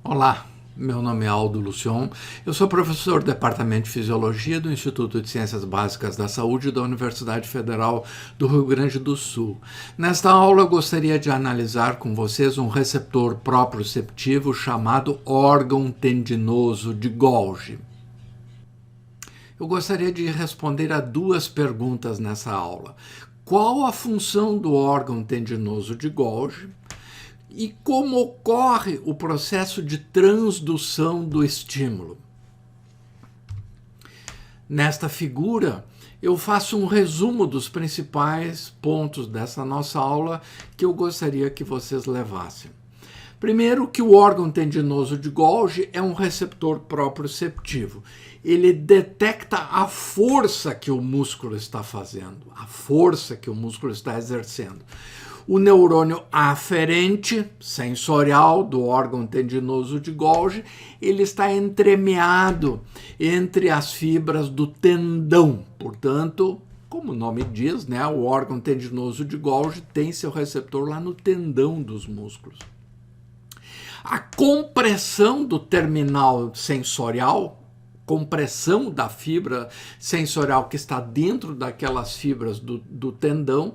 Olá, meu nome é Aldo Lucion, eu sou professor do Departamento de Fisiologia do Instituto de Ciências Básicas da Saúde da Universidade Federal do Rio Grande do Sul. Nesta aula eu gostaria de analisar com vocês um receptor proprioceptivo chamado órgão tendinoso de Golgi. Eu gostaria de responder a duas perguntas nessa aula. Qual a função do órgão tendinoso de Golgi? E como ocorre o processo de transdução do estímulo? Nesta figura, eu faço um resumo dos principais pontos dessa nossa aula que eu gostaria que vocês levassem. Primeiro, que o órgão tendinoso de Golgi é um receptor proprioceptivo. Ele detecta a força que o músculo está fazendo, a força que o músculo está exercendo. O neurônio aferente, sensorial, do órgão tendinoso de Golgi, ele está entremeado entre as fibras do tendão. Portanto, como o nome diz, né, o órgão tendinoso de Golgi tem seu receptor lá no tendão dos músculos. A compressão do terminal sensorial, compressão da fibra sensorial que está dentro daquelas fibras do tendão,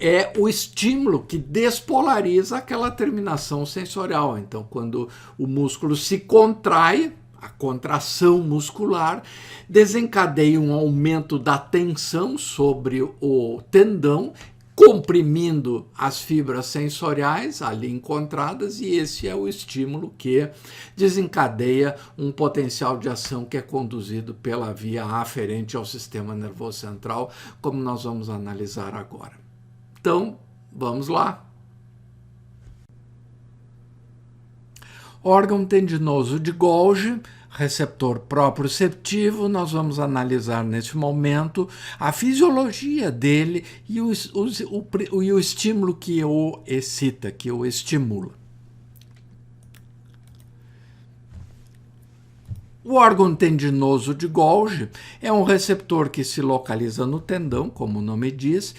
é o estímulo que despolariza aquela terminação sensorial. Então, quando o músculo se contrai, a contração muscular desencadeia um aumento da tensão sobre o tendão, comprimindo as fibras sensoriais ali encontradas, e esse é o estímulo que desencadeia um potencial de ação que é conduzido pela via aferente ao sistema nervoso central, como nós vamos analisar agora. Então, vamos lá. Órgão tendinoso de Golgi, receptor proprioceptivo, nós vamos analisar neste momento a fisiologia dele e o estímulo que o excita, que o estimula. O órgão tendinoso de Golgi é um receptor que se localiza no tendão, como o nome diz,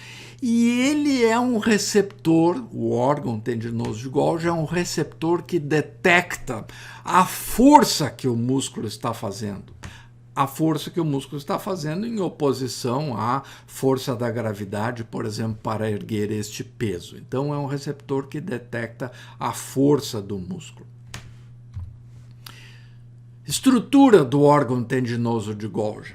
e ele é um receptor, o órgão tendinoso de Golgi é um receptor que detecta a força que o músculo está fazendo. A força que o músculo está fazendo em oposição à força da gravidade, por exemplo, para erguer este peso. Então, é um receptor que detecta a força do músculo. Estrutura do órgão tendinoso de Golgi.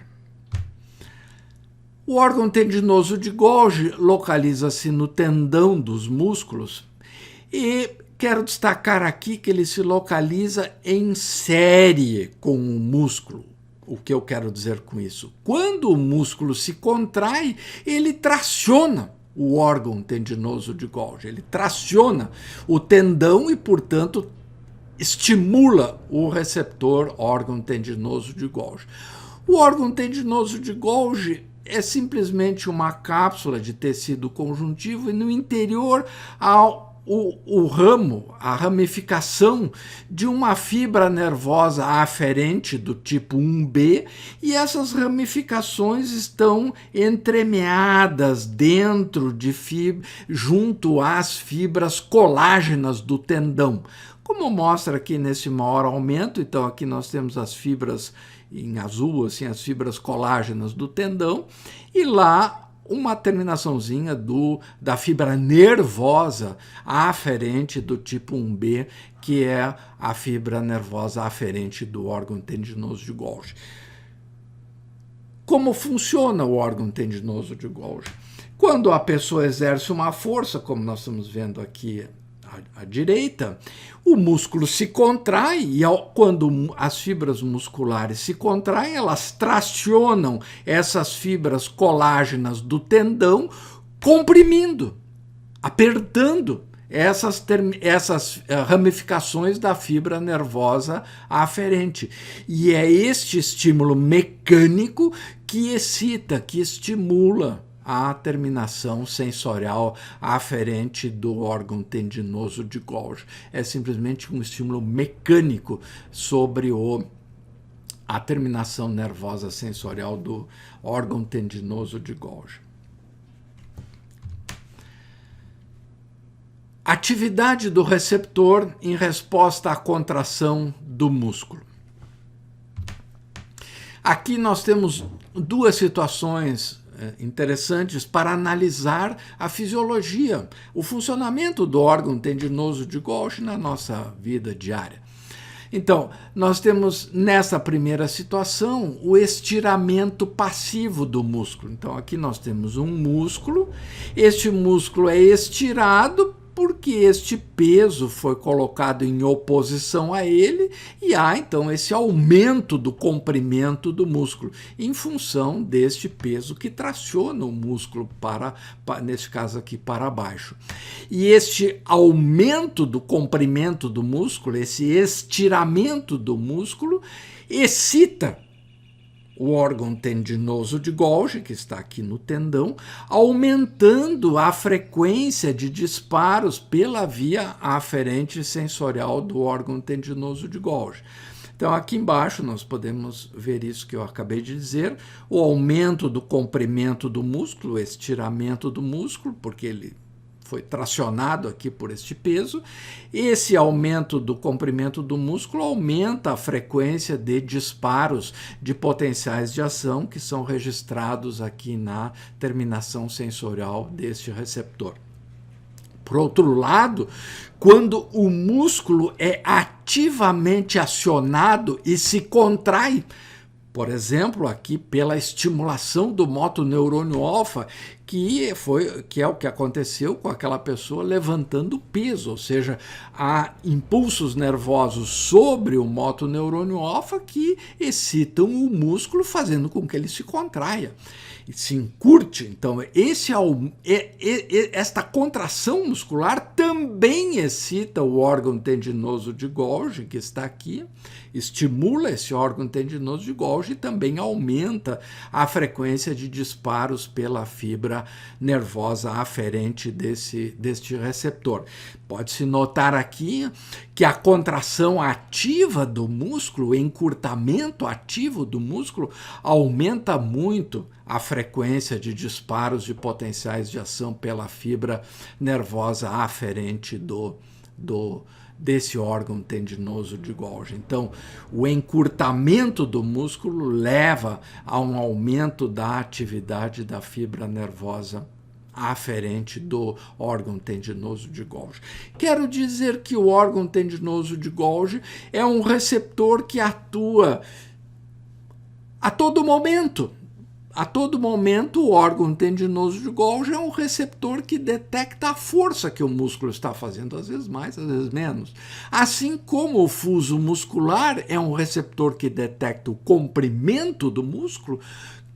O órgão tendinoso de Golgi localiza-se no tendão dos músculos e quero destacar aqui que ele se localiza em série com o músculo. O que eu quero dizer com isso? Quando o músculo se contrai, ele traciona o órgão tendinoso de Golgi. Ele traciona o tendão e, portanto, estimula o receptor órgão tendinoso de Golgi. O órgão tendinoso de Golgi é simplesmente uma cápsula de tecido conjuntivo e no interior há a ramificação de uma fibra nervosa aferente do tipo 1B, e essas ramificações estão entremeadas dentro de junto às fibras colágenas do tendão. Como mostra aqui nesse maior aumento, então aqui nós temos as fibras em azul, assim, as fibras colágenas do tendão, e lá uma terminaçãozinha da fibra nervosa aferente do tipo 1B, que é a fibra nervosa aferente do órgão tendinoso de Golgi. Como funciona o órgão tendinoso de Golgi? Quando a pessoa exerce uma força, como nós estamos vendo aqui à direita, o músculo se contrai e quando as fibras musculares se contraem, elas tracionam essas fibras colágenas do tendão, comprimindo, apertando essas ramificações da fibra nervosa aferente. E é este estímulo mecânico que excita, que estimula a terminação sensorial aferente do órgão tendinoso de Golgi. É simplesmente um estímulo mecânico sobre a terminação nervosa sensorial do órgão tendinoso de Golgi. Atividade do receptor em resposta à contração do músculo. Aqui nós temos duas situações interessantes para analisar a fisiologia, o funcionamento do órgão tendinoso de Golgi na nossa vida diária. Então, nós temos nessa primeira situação o estiramento passivo do músculo. Então, aqui nós temos um músculo, este músculo é estirado porque este peso foi colocado em oposição a ele e há, então, esse aumento do comprimento do músculo em função deste peso que traciona o músculo neste caso aqui, para baixo. E este aumento do comprimento do músculo, esse estiramento do músculo, excita o órgão tendinoso de Golgi, que está aqui no tendão, aumentando a frequência de disparos pela via aferente sensorial do órgão tendinoso de Golgi. Então, aqui embaixo nós podemos ver isso que eu acabei de dizer, o aumento do comprimento do músculo, o estiramento do músculo, porque ele foi tracionado aqui por este peso. Esse aumento do comprimento do músculo aumenta a frequência de disparos de potenciais de ação que são registrados aqui na terminação sensorial deste receptor. Por outro lado, quando o músculo é ativamente acionado e se contrai, por exemplo, aqui pela estimulação do motoneurônio alfa, que é o que aconteceu com aquela pessoa levantando peso, ou seja, há impulsos nervosos sobre o motoneurônio alfa que excitam o músculo, fazendo com que ele se contraia e se encurte. Então, esta contração muscular também excita o órgão tendinoso de Golgi, que está aqui, estimula esse órgão tendinoso de Golgi e também aumenta a frequência de disparos pela fibra nervosa aferente deste receptor. Pode-se notar aqui que a contração ativa do músculo, o encurtamento ativo do músculo, aumenta muito a frequência de disparos de potenciais de ação pela fibra nervosa aferente desse órgão tendinoso de Golgi. Então, o encurtamento do músculo leva a um aumento da atividade da fibra nervosa aferente do órgão tendinoso de Golgi. Quero dizer que o órgão tendinoso de Golgi é um receptor que atua a todo momento. A todo momento, o órgão tendinoso de Golgi é um receptor que detecta a força que o músculo está fazendo, às vezes mais, às vezes menos. Assim como o fuso muscular é um receptor que detecta o comprimento do músculo,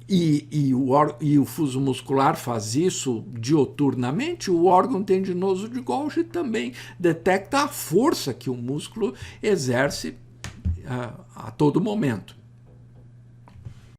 e o fuso muscular faz isso dioturnamente, o órgão tendinoso de Golgi também detecta a força que o músculo exerce a todo momento.